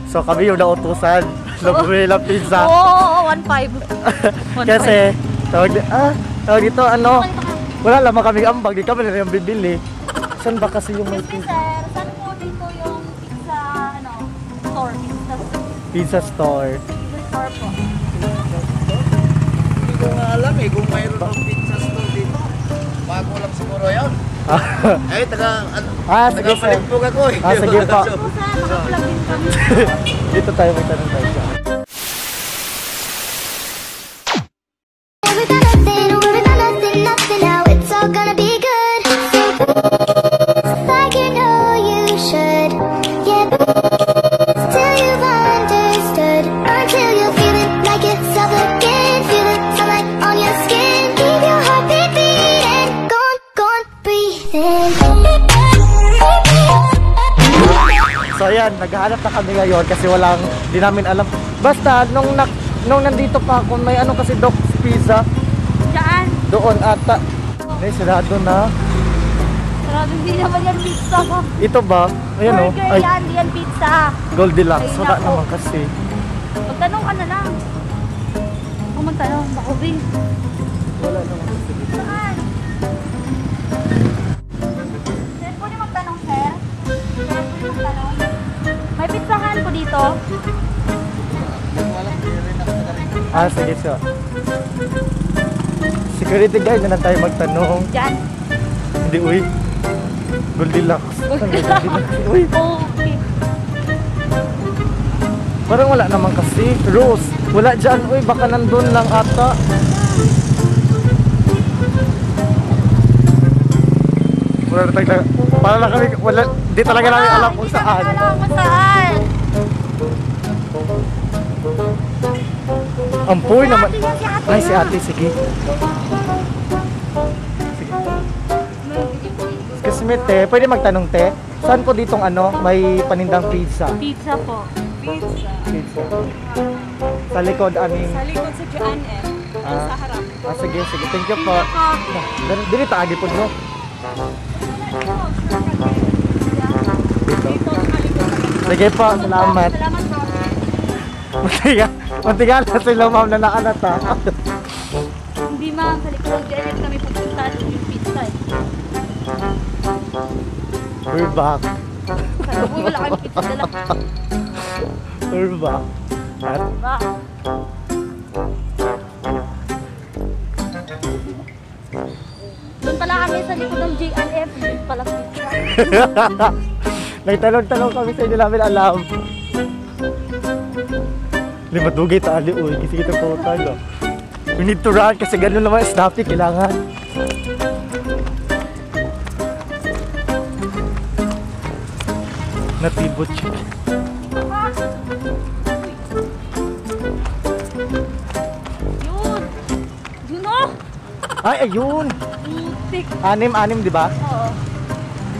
So kami yung nautusan. Bumili ng pizza. Oo, 1.5. Kasi, tawag dito, ano, wala lamang kami ambag, di kami na yung bibili. Saan ba kasi yung may Excuse me sir, saan po dito yung pizza, store? pizza store? Pizza store po. Hindi ko nga alam eh kung mayroon ng pizza store dito. Bago lang siguro yun. Sige sir. Taga-Malipog ako eh. Sige po. Po sir, nakaplug din kami. Dito tayo may tanong tayo siya. Nothing, now it's all gonna be good. Like you know you should, yeah. Till you've understood, until you feel it like yourself again. Feel the sunlight on your skin. Keep your heartbeat beating. Go on, breathing. So ayan, naghahanap na kami ngayon kasi di namin alam. Basta, nung nandito pa ako, may ano kasi Doc's Pizza. Diyan. Doon ata. May sarado na. Sarado, hindi naman yan pizza ko. Ito ba? Ayan o. Burger yan, di yan pizza. Goldilocks. Ay, Wala nako. naman kasi. Magtanong ka na lang. Kung magtanong, bako Bing. Wala naman kasi. Saan? Sir, pwede magtanong, sir? Sir, pwede magtanong? May pizzahan po dito. Sige so. Security guard na lang tayo magtanong. Diyan. Hindi, uy. Goldilocks. Uy. Okay. Parang wala naman kasi. Rose. Wala dyan. Uy, baka nandun lang ata. Wala na tayo. Parang lang kami. Wala. Di talaga namin alam kung saan. Hindi alam kung saan. Ampoy Si naman. ate yan, si ate Ay, si na. ate. Sige. Excuse me, te. Pwede magtanong, te? Saan po ditong may panindang pizza? Pizza po. Pizza. Pizza. Sa likod, aming... Sa likod sa J&M. Sa harap. Sige. Thank you po. Dili taagi po nyo. Dito sa likod. Sige po, salamat. Salamat po. Muntiga na sila, ma'am, na nakanata. Hindi ma'am, sa likod ng Janet kami pupunta yung pizza eh. We're back. Uy, wala kami pizza dala. We're back. At Diba? Doon pala kami sa likod ng JLF. Doon pala pizza. nagtanong-tanong kami sa inyo namin alam. Lima dugay taali, uy. Kasi kita po tayo. We need to run kasi ganun naman snappy kailangan. Natibot siya. Yun! Yun o! Ay, ayun! Putik! Anim, di ba? Oo.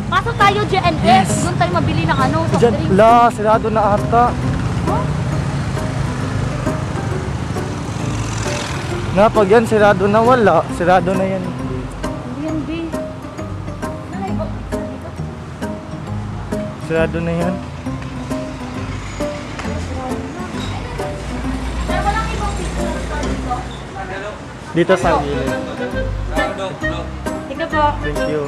Pasok tayo JNF. Yes. Doon tayo mabili ng soft Diyan, drinks. sarado na ata. Huh? Pag yan, sarado na wala. Sarado na yan. Hindi yan, B. Nanay, oh. Sarado na yan. Pero walang ibang pizza na store dito. Dito sa gilid. Ikaw po. Thank you.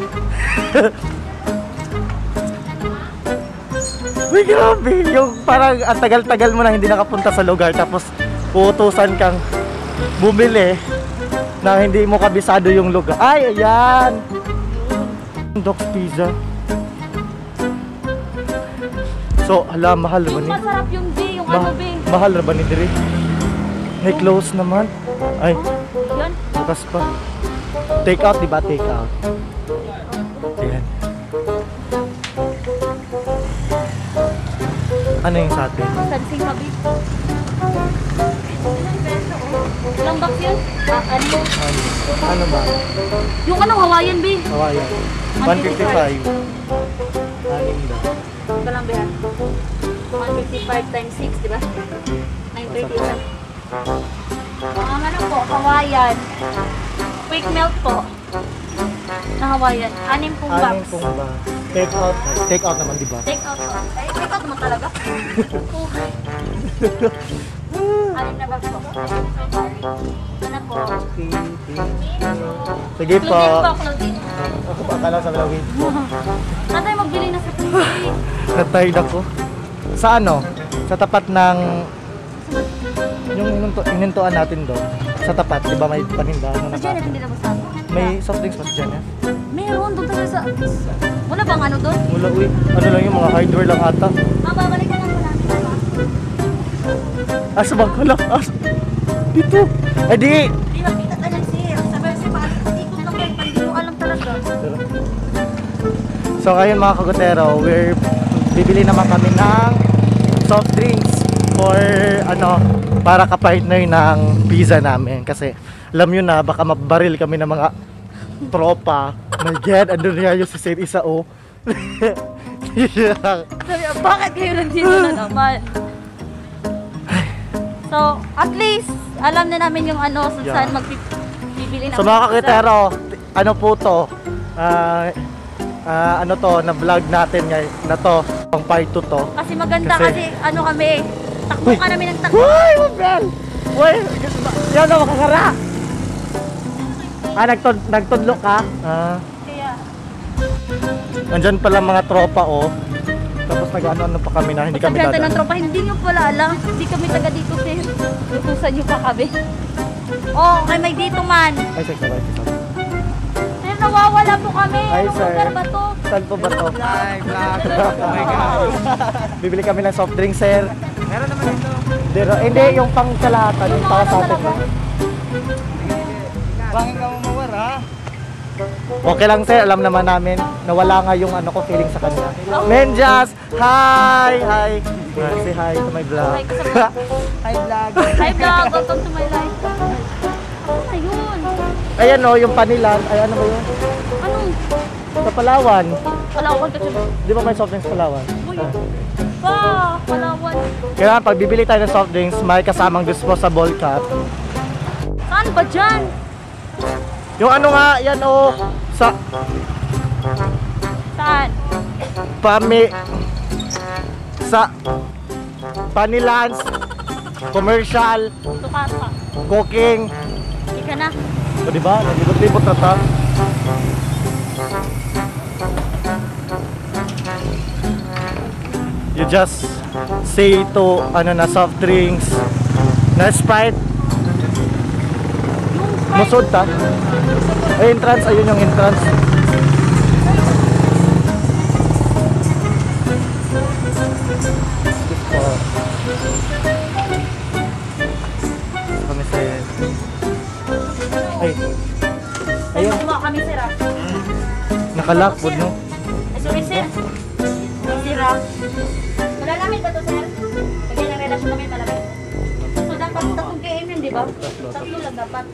Uy, grabe. Yung parang ang tagal-tagal mo na hindi nakapunta sa lugar tapos uutusan kang bumili na hindi mo kabisado yung lugar. Ay, ayan! Doc's Pizza. So, hala, mahal ba Yung ni? masarap yung B, yung B. Mahal na ba ni Diri? May close naman. Ay, Yan. bukas pa. Take out, diba? Take out. Ayan. Ano yung sa atin? Sansing mabi. Ilang box yun? Ano? Ano ba? Yung Hawaiian B. Hawaiian. 155. Anim daw. Ito lang ba yan? 155 times 6, diba? 930 lang. Ang ano po, Hawaiian. Quick melt po. Na Hawaiian. 6 pong box. Anim pong ba? Take out. Take out naman, di ba? Take out po. Ay, take out naman talaga. Okay. 6 na box po. Ano po? Sige po. Clothing po, clothing. Ako pa akala sa Malawin po. Saan tayo magbili na sa clothing? Natired ako. Sa ano? Sa tapat ng... Yung inintuan natin doon. Sa tapat, di ba may panindahan na Diyan, hindi na ba sa atin? May soft drinks pa dyan eh. Meron, doon tayo sa... Wala bang ano doon? Wala, uy. Ano lang yung mga hardware lang ata. Babalik ka lang po natin. Asa bang hala? Dito. Eh di. Di makita ka ng sir. Sabi si paano ikot lang kayo. Hindi mo alam talaga. So ngayon mga kagutero, bibili naman kami ng soft drinks for ano, para ka-partner ng pizza namin. Kasi alam nyo na, baka mabaril kami ng mga tropa. My God, andun niya yung si Sir Isa o. Sabi, bakit kayo nandito na naman? So, at least, alam na namin yung ano, kung saan magbibili na. So mga kagutero, ano po to? Ano to, na vlog natin ngayon na to, pang part 2 to. Kasi maganda, kasi ano kami, takbo Uy. ka namin ng takbo. Uy, mabel! Uy, yan na makakara! Nagtudlo ka? Kaya, Nandyan pala mga tropa oh. Tapos nag-ano pa kami na hindi kami sabihan tayo ng dadaan. tropa, hindi nyo pala alam. Hindi kami taga dito, sir. Lutusan nyo pa kami. Oh, kay may dito man. Ay, sir, sabay. Sir, nawawala po kami. Ay, Anong sir. lugar ba to? Saan po ba to? Live vlog. Oh my God. Bibili kami ng soft drink, sir. Meron naman ito. Hindi, yung pang kalahatan, yung para sa atin. Bakit ka mamawar ha? Okay lang, sir. Alam naman namin na wala nga yung ano ko feeling sa kanya. Menjas! Hi! Hi! Say hi to my vlog. Hi ka sa Hi vlog. Hi vlog, welcome to my life. Ano na yun? Ayan oh, yung panilan. Ay, ano ba yun? Ano? Sa Palawan. Wala ko kontak siya. Di ba may soft drinks sa Palawan? Uy, ba, Palawan. Kaya pag bibili tayo ng soft drinks, may kasamang disposable cup. Saan ba dyan? Yung ano nga, yan oh, sa Saan? sa Panilans, commercial, Tukasa. cooking. Hindi ka na. O diba? Naglibot-libot na ta. You just say to ano na soft drinks na Sprite. Musod ta. Ay, entrance, ayun yung entrance. Kami sa ay, ayun, Ayun. Kami, sir, ah. nakalakbod no. Ay, sorry, sir. Sir, ah. Wala namin ba to, sir? Lagyan ng relasyon namin malapit. So, dapat 3 KM yun, di ba? 3 lang dapat.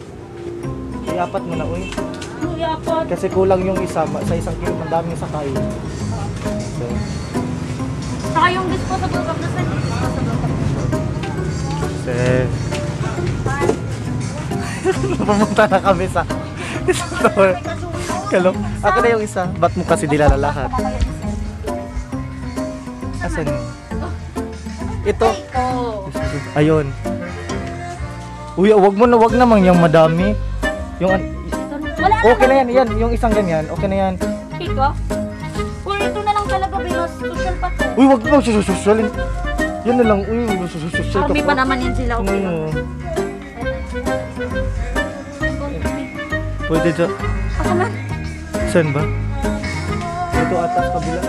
Iapat mo na uy. Ano, yapat? Kasi kulang yung isa, sa isang kilo ang daming sakay. So, Saka yung disposable cup na, sir. Disposable cup. Sir. Pumunta na kami sa store. Kalong. Ako na yung isa. Ba't mo kasi dilala lahat? Asan? Ito. Oh. Ayun. Uy, wag naman yung madami. Yung Wala okay na yan, yan. Yung isang ganyan. Okay na yan. Ikaw? Or ito na lang talaga, Binos. Social pa to. Uy, wag mo susususyal. Yan na lang. Uy, susususyal ka Army pa naman yan sila. Okay. Pwede dyan. Ako man. Saan ba? Ito atas kabila.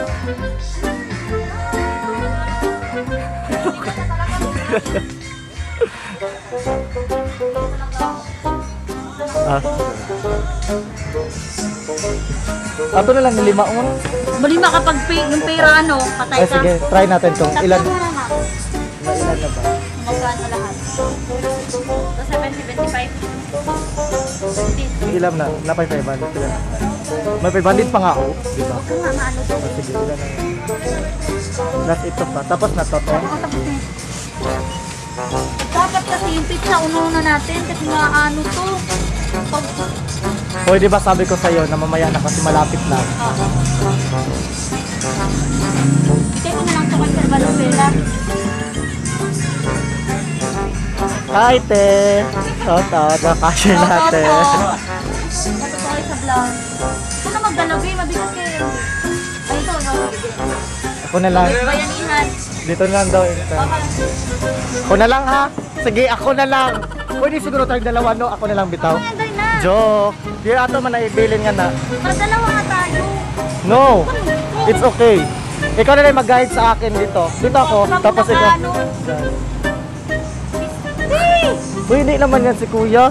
Ah. Ato na lang, 5 mo. Malima kapag yung pera ano, patay Eh ka. sige, try natin to. Tatlo Ilan? mo na nga. Ilan na ba? Magkano lahat? So, 70, 25. Ilan na? Napay 500. Ilan? May 500 pa nga ako. Di ba? Kung nga maano to. Oh, sige, ilan na yun? Last ito pa. Tapos na to. Ako tapos na yun. Dapat kasi yung pizza uno na natin kasi maano to. Pag Hoy, di ba sabi ko sa'yo na mamaya na kasi malapit lang. Ikay ko na lang ito kay Sir Valenzuela. Hi, te! Nakashare natin. Ito po kayo sa vlog. Ito na magdalabi, mabigat kayo. Ay, ito, no? Ako na lang. Bayanihan. Dito na lang daw. Ako na lang ha. Sige, ako na lang. Pwede siguro tayong dalawa, no? Ako na lang bitaw. Anday na. Joke. Di ato man naibilin nga na. Magdalawa nga tayo. No. It's okay. Ikaw na lang mag-guide sa akin dito. Dito ako. Tapos ikaw. Dyan. Pwede naman yan si kuya.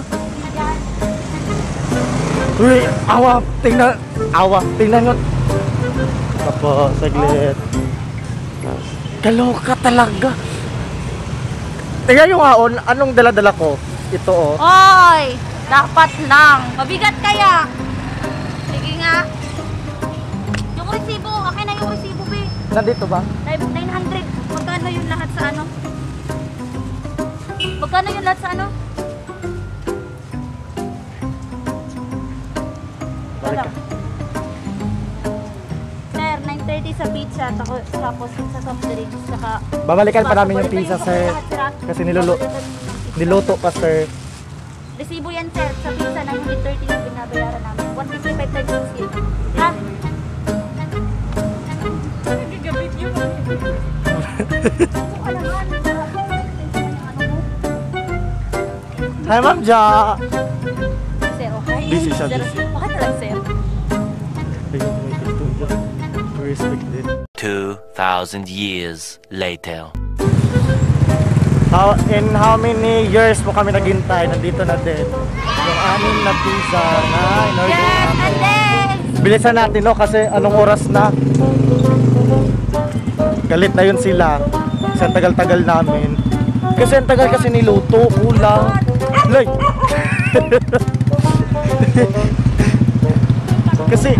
Uy, awa. Tingnan. Awa. Tingnan nyo. Tapos, saglit. Kaloka talaga. Tingnan yung haon. Anong dala-dala ko? Ito oh. Oy! Dapat lang. Mabigat kaya. Sige nga. Yung resibo. Akin na yung resibo, be. Nandito ba? 900. Magkano yung lahat sa ano? Magkano yung lahat sa ano? Balik ka. Sir, 930 sa pizza, tapos sa soft drinks, saka... Babalikan pa namin yung pizza, sir. Kasi niluto pa, sir. Resibo yan, sir. Sa pizza, 930 na binabayaran namin. 155 times 6 ha? Nagagabit yun. Ano naman? Hi, Ma'am Ja! Sir, okay. Busy siya, Sir, busy. okay na lang, sir. Respect din. 2,000 years later. In how many years mo kami naghintay? Nandito na din. Yung 6 na pizza na in-order Yes, namin. and then... Bilisan natin, no? Kasi anong oras na? Galit na yun sila. Kasi ang tagal-tagal namin. Kasi ang tagal kasi niluto. Kulang. Lay! Kasi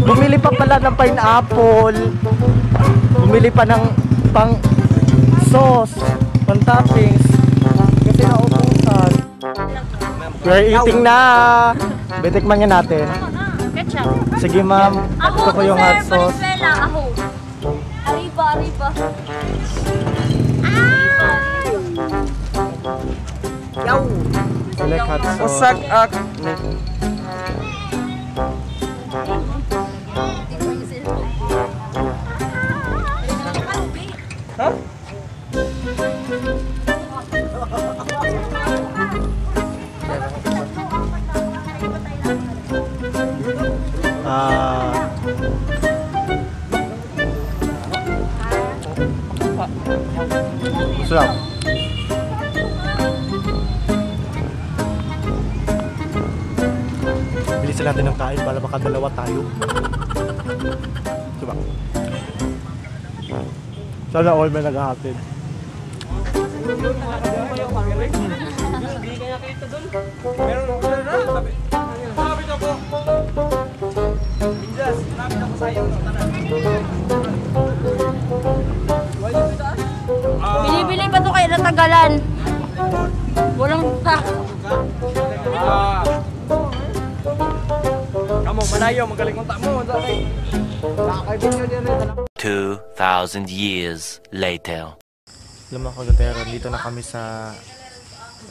bumili pa pala ng pineapple. Bumili pa ng pang sauce, pang toppings. Kasi nautusan. We're eating na. Betikman nga natin. Ketchup. Sige ma'am. Ito po yung hot sauce. Valenzuela, aho. Arriba, arriba. Select hot sauce. Usag ak. Sarap. Bilisan natin ng kain para makadalawa tayo. Diba? Sana all may naghahatid. Bili-bili pa to kayo natagalan. Walang ta. Kamu malayo magaling unta mo. 2,000 years later. Alam mga kagutera, dito na kami sa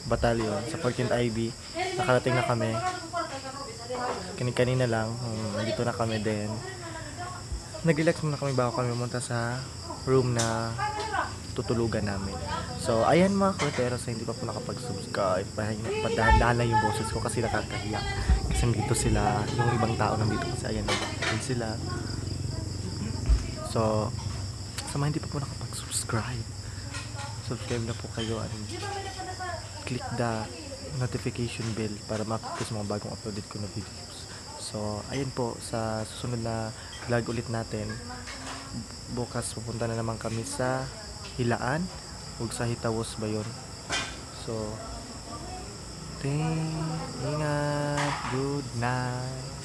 batalyon, sa 14th IB. Nakarating na kami. Kanina lang, dito na kami din. Nag-relax muna kami bago kami pumunta sa room na tutulugan namin. So, ayan mga kagutera, sa hindi pa po nakapag-subscribe. Padahan lang yung boses ko kasi nakakahiya. Kasi dito sila, yung ibang tao nandito kasi ayan sila. So, sa mga hindi pa po nakapag-subscribe, subscribe na po kayo at click the notification bell para ma-update sa mga bagong uploaded ko na videos. So, ayun po, sa susunod na vlog ulit natin, bukas pupunta na naman kami sa Hilaan, huwag sa Hitawos ba yun? So, ingat, good night.